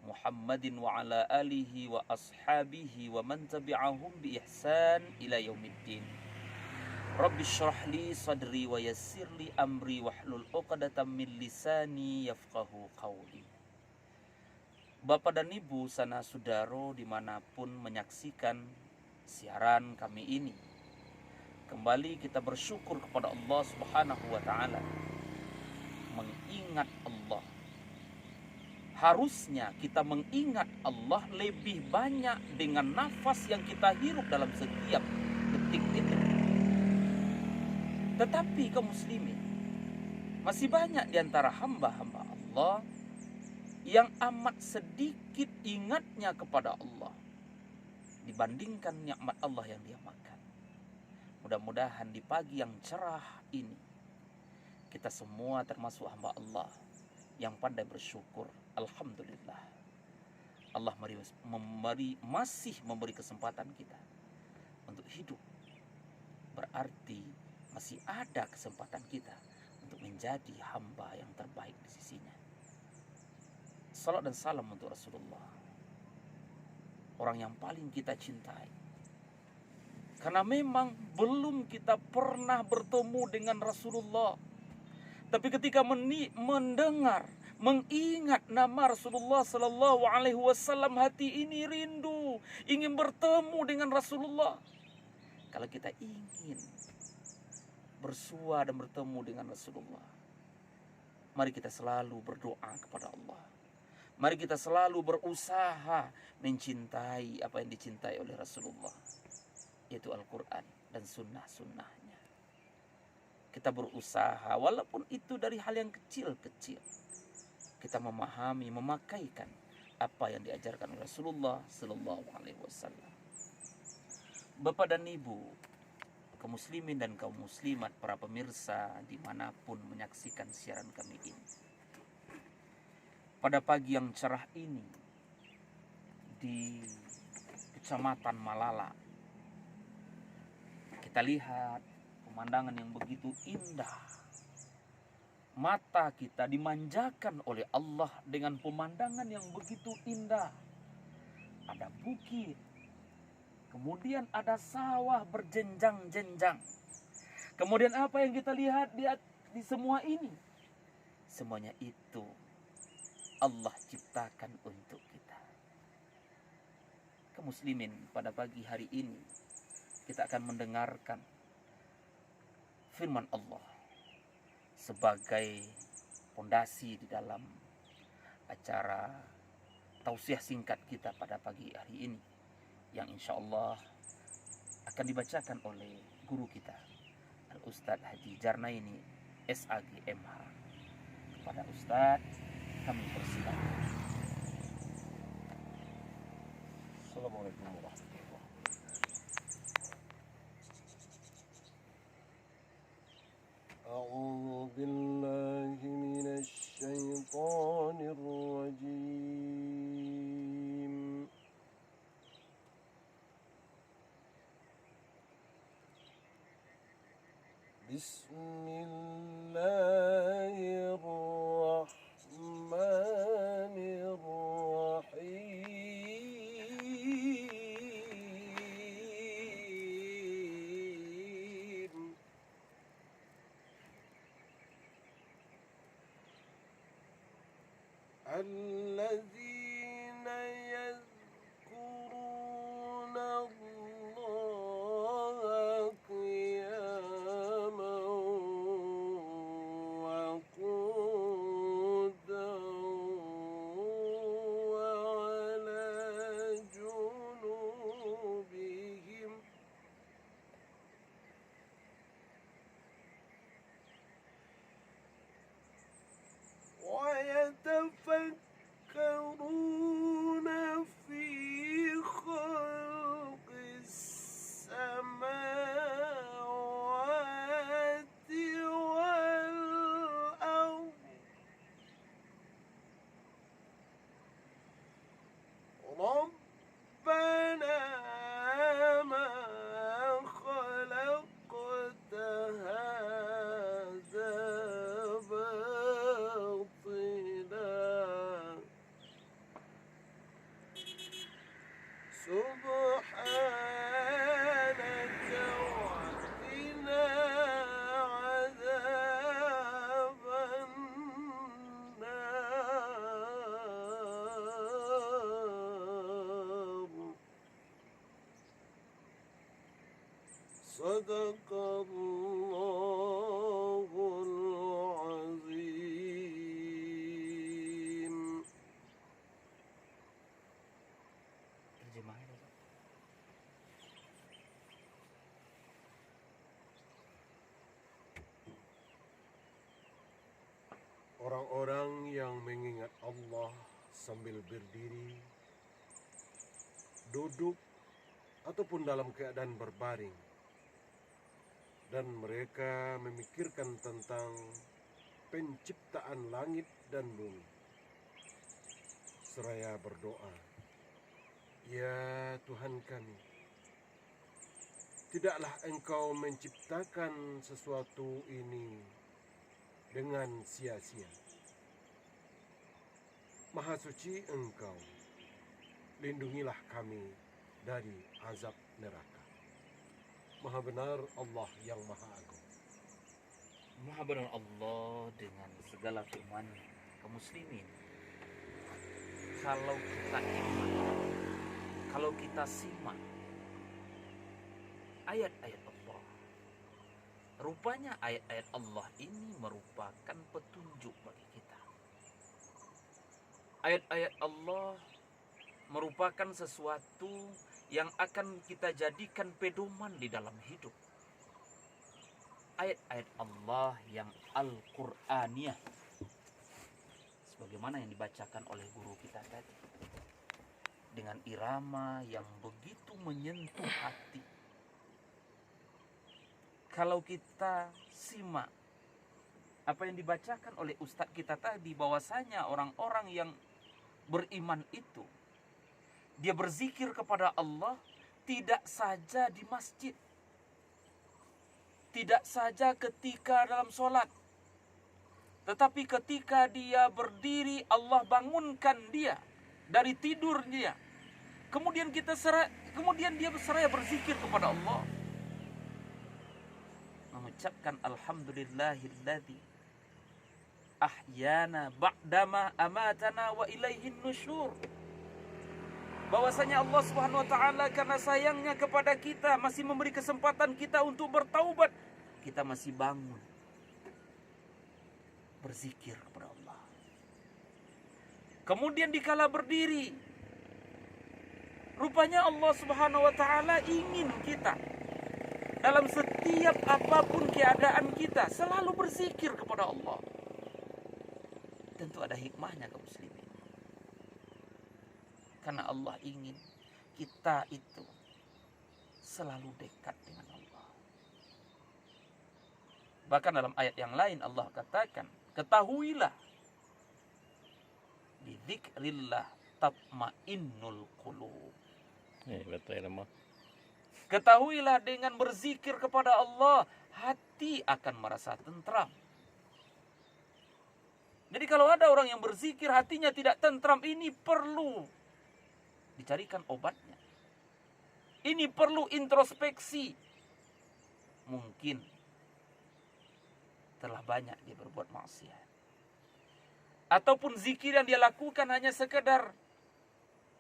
Muhammadin wa ala alihi wa ashabihi wa man tabi'ahum bi ihsan ila yaumiddin. Rabbi syrah li sadri wa yassir li amri wahlul 'uqdatam min lisani yafqahu qawli. Bapak dan Ibu, sana saudara dimanapun menyaksikan siaran kami ini, kembali kita bersyukur kepada Allah Subhanahu wa ta'ala. Mengingat Allah, harusnya kita mengingat Allah lebih banyak dengan nafas yang kita hirup dalam setiap detik itu. Tetapi kaum muslimin, masih banyak di antara hamba-hamba Allah yang amat sedikit ingatnya kepada Allah dibandingkan nikmat Allah yang dia makan. Mudah-mudahan di pagi yang cerah ini kita semua termasuk hamba Allah yang pandai bersyukur. Alhamdulillah, Allah masih memberi kesempatan kita untuk hidup. Berarti masih ada kesempatan kita untuk menjadi hamba yang terbaik di sisinya. Salat dan salam untuk Rasulullah, orang yang paling kita cintai. Karena memang belum kita pernah bertemu dengan Rasulullah, tapi ketika mendengar, mengingat nama Rasulullah Sallallahu Alaihi Wasallam, hati ini rindu, ingin bertemu dengan Rasulullah. Kalau kita ingin bersua dan bertemu dengan Rasulullah, mari kita selalu berdoa kepada Allah. Mari kita selalu berusaha mencintai apa yang dicintai oleh Rasulullah, yaitu Al-Quran dan sunnah-sunnahnya. Kita berusaha, walaupun itu dari hal yang kecil-kecil, kita memahami, memakaikan apa yang diajarkan oleh Rasulullah Sallallahu Alaihi Wasallam. Bapak dan Ibu, kaum muslimin dan kaum muslimat, para pemirsa dimanapun menyaksikan siaran kami ini, pada pagi yang cerah ini di Kecamatan Malala, kita lihat pemandangan yang begitu indah. Mata kita dimanjakan oleh Allah dengan pemandangan yang begitu indah. Ada bukit, kemudian ada sawah berjenjang-jenjang. Kemudian apa yang kita lihat di semua ini? Semuanya itu Allah ciptakan untuk kita. Kaum muslimin, pada pagi hari ini kita akan mendengarkan firman Allah sebagai fondasi di dalam acara tausiah singkat kita pada pagi hari ini, yang insya Allah akan dibacakan oleh guru kita, Al-Ustadz Haji Jarnaini SAG MH. Kepada Ustadz kami persilakan. Assalamualaikum warahmatullahi wabarakatuh. A'udzu billahi minasy syaithanir rajim. Bismillahirrahmanirrahim. الذين يذكرون الله قياما وقعودا وعلى جنوبهم ويتفكرون صدق الله العظيم. Terjemahnya. Orang-orang yang mengingat Allah sambil berdiri, duduk, ataupun dalam keadaan berbaring, dan mereka memikirkan tentang penciptaan langit dan bumi, seraya berdoa, "Ya Tuhan kami, tidaklah Engkau menciptakan sesuatu ini dengan sia-sia. Maha suci Engkau, lindungilah kami dari azab neraka." Maha benar Allah yang Maha Agung. Maha benar Allah dengan segala firman kaum muslimin. Kalau kita iman, kalau kita simak ayat-ayat Allah, rupanya ayat-ayat Allah ini merupakan petunjuk bagi kita. Ayat-ayat Allah merupakan sesuatu yang akan kita jadikan pedoman di dalam hidup. Ayat-ayat Allah yang Al-Qur'aniyah, sebagaimana yang dibacakan oleh guru kita tadi, dengan irama yang begitu menyentuh hati. Kalau kita simak apa yang dibacakan oleh ustadz kita tadi, bahwasanya orang-orang yang beriman itu, dia berzikir kepada Allah tidak saja di masjid, tidak saja ketika dalam sholat, tetapi ketika dia berdiri, Allah bangunkan dia dari tidur dia. Kemudian dia seraya berzikir kepada Allah, mengucapkan alhamdulillahilladzi ahyana ba'dama amatana wa ilaihin nusyur. Bahwasanya Allah Subhanahu wa taala karena sayangnya kepada kita masih memberi kesempatan kita untuk bertaubat, kita masih bangun berzikir kepada Allah. Kemudian dikala berdiri, rupanya Allah Subhanahu wa taala ingin kita dalam setiap apapun keadaan kita selalu berzikir kepada Allah. Tentu ada hikmahnya kaum muslimin. Karena Allah ingin kita itu selalu dekat dengan Allah. Bahkan dalam ayat yang lain Allah katakan, ketahuilah, bidzikrillah tatmainnul qulub. Ketahuilah, dengan berzikir kepada Allah, hati akan merasa tentram. Jadi kalau ada orang yang berzikir hatinya tidak tentram, ini perlu dicarikan obatnya. Ini perlu introspeksi. Mungkin telah banyak dia berbuat maksiat, ataupun zikir yang dia lakukan hanya sekedar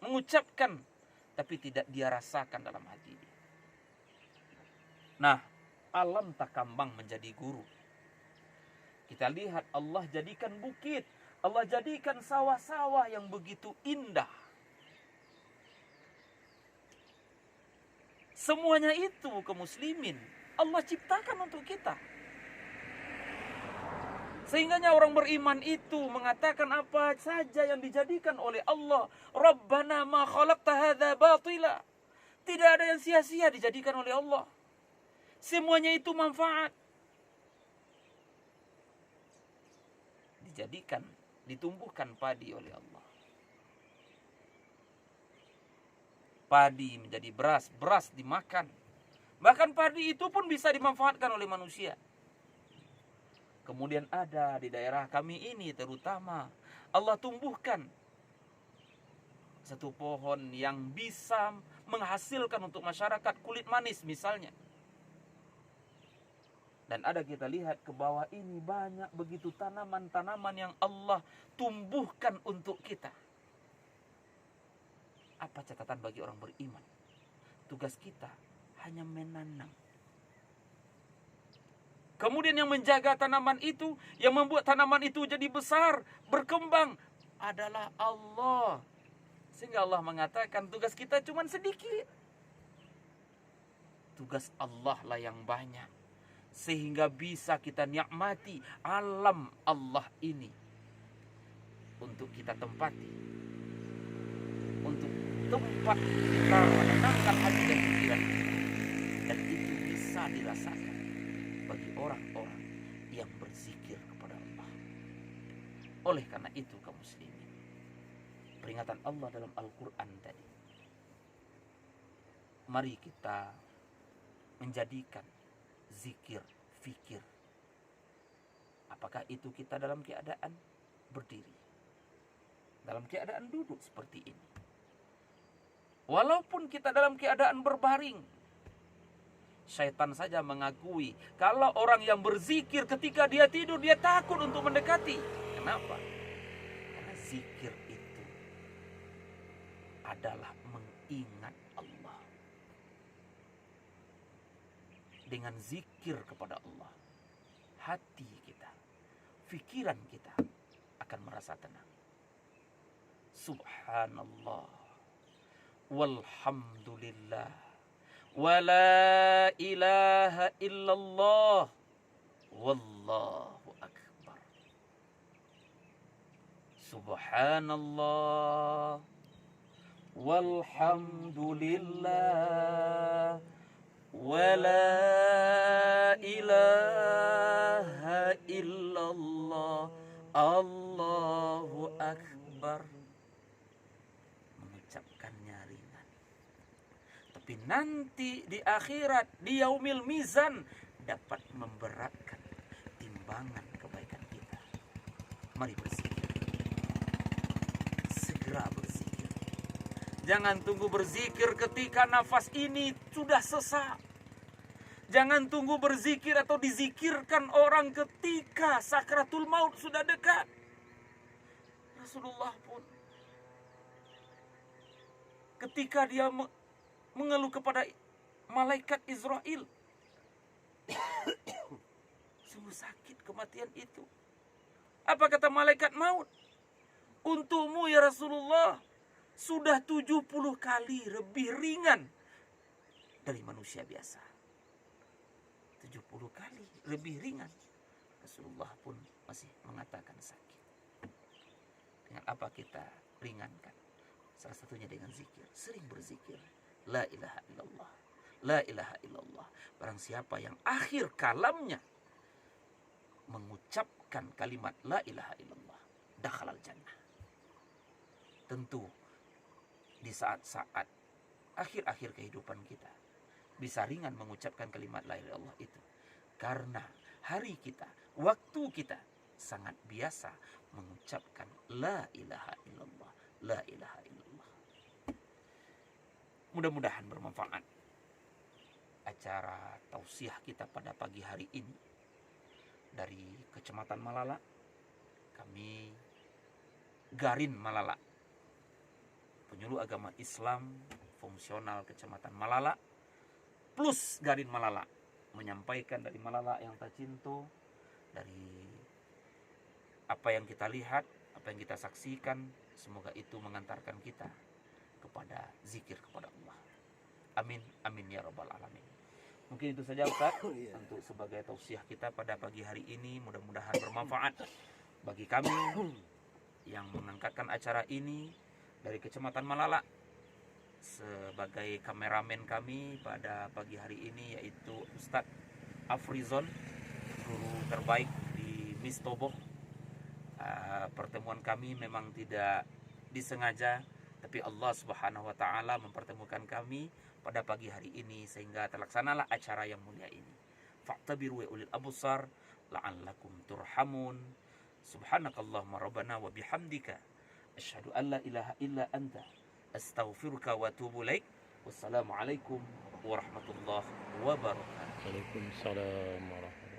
mengucapkan, tapi tidak dia rasakan dalam hati dia. Nah, alam takambang menjadi guru. Kita lihat Allah jadikan bukit, Allah jadikan sawah-sawah yang begitu indah. Semuanya itu kaum muslimin Allah ciptakan untuk kita. Sehingganya orang beriman itu mengatakan apa saja yang dijadikan oleh Allah, Rabbana ma khalaqta hadza batila. Tidak ada yang sia-sia dijadikan oleh Allah. Semuanya itu manfaat. Dijadikan, ditumbuhkan padi oleh Allah. Padi menjadi beras, beras dimakan. Bahkan padi itu pun bisa dimanfaatkan oleh manusia. Kemudian ada di daerah kami ini terutama, Allah tumbuhkan satu pohon yang bisa menghasilkan untuk masyarakat kulit manis misalnya. Dan ada kita lihat ke bawah ini banyak begitu tanaman-tanaman yang Allah tumbuhkan untuk kita. Apa catatan bagi orang beriman? Tugas kita hanya menanam. Kemudian yang menjaga tanaman itu, yang membuat tanaman itu jadi besar, berkembang, adalah Allah. Sehingga Allah mengatakan tugas kita cuma sedikit. Tugas Allah lah yang banyak. Sehingga bisa kita nikmati alam Allah ini. Untuk kita tempati. Untuk tempat kita menenangkan hati dan pikiran kita. Dan itu bisa dirasakan bagi orang-orang yang berzikir kepada Allah. Oleh karena itu kaum muslimin, peringatan Allah dalam Al-Quran tadi, mari kita menjadikan zikir, fikir. Apakah itu kita dalam keadaan berdiri, dalam keadaan duduk seperti ini, walaupun kita dalam keadaan berbaring. Syaitan saja mengakui kalau orang yang berzikir ketika dia tidur, dia takut untuk mendekati. Kenapa? Karena zikir itu adalah mengingat Allah. Dengan zikir kepada Allah, hati kita, pikiran kita akan merasa tenang. Subhanallah, walhamdulillah, wala ilaha illallah, wallahu akbar. Subhanallah, walhamdulillah, wala ilaha illallah, Allahu akbar. Mengucapkannya ringan, tapi nanti di akhirat, di yaumil mizan, dapat memberatkan timbangan kebaikan kita. Mari berzikir. Segera berzikir. Jangan tunggu berzikir ketika nafas ini sudah sesak. Jangan tunggu berzikir atau dizikirkan orang ketika sakratul maut sudah dekat. Rasulullah pun ketika dia mengeluh kepada malaikat Israel, sungguh sakit kematian itu. Apa kata malaikat maut? Untukmu ya Rasulullah, sudah 70 kali lebih ringan dari manusia biasa. 70 kali lebih ringan. Rasulullah pun masih mengatakan sakit. Dengan apa kita ringankan? Salah satunya dengan zikir. Sering berzikir. La ilaha illallah, la ilaha illallah. Barang siapa yang akhir kalamnya mengucapkan kalimat la ilaha illallah, dakhalal jannah. Tentu di saat-saat akhir-akhir kehidupan kita bisa ringan mengucapkan kalimat la ilaha illallah itu, karena hari kita, waktu kita sangat biasa mengucapkan la ilaha illallah, la ilaha illallah. Mudah-mudahan bermanfaat acara tausiah kita pada pagi hari ini dari Kecamatan Malala. Kami Garin Malala, penyuluh agama Islam fungsional Kecamatan Malala plus Garin Malala, menyampaikan dari Malala yang tercinta, dari apa yang kita lihat, apa yang kita saksikan, semoga itu mengantarkan kita kepada zikir kepada Allah. Amin, amin ya rabbal alamin. Mungkin itu saja Ustaz untuk sebagai tausiah kita pada pagi hari ini. Mudah-mudahan bermanfaat bagi kami yang mengangkatkan acara ini dari Kecamatan Malala. Sebagai kameramen kami pada pagi hari ini yaitu Ustaz Afrizon, guru terbaik di Mistoboh. Pertemuan kami memang tidak disengaja, tapi Allah Subhanahu wa taala mempertemukan kami pada pagi hari ini sehingga terlaksanalah acara yang mulia ini. Fa'tabiru wa ulil absar la'allakum turhamun. Subhanakallahumma rabbana wa bihamdika asyhadu an la ilaha illa anta astaghfiruka wa atubu ilaik. Wassalamualaikum warahmatullahi wabarakatuh. Waalaikumsalam warahmatullahi wabarakatuh.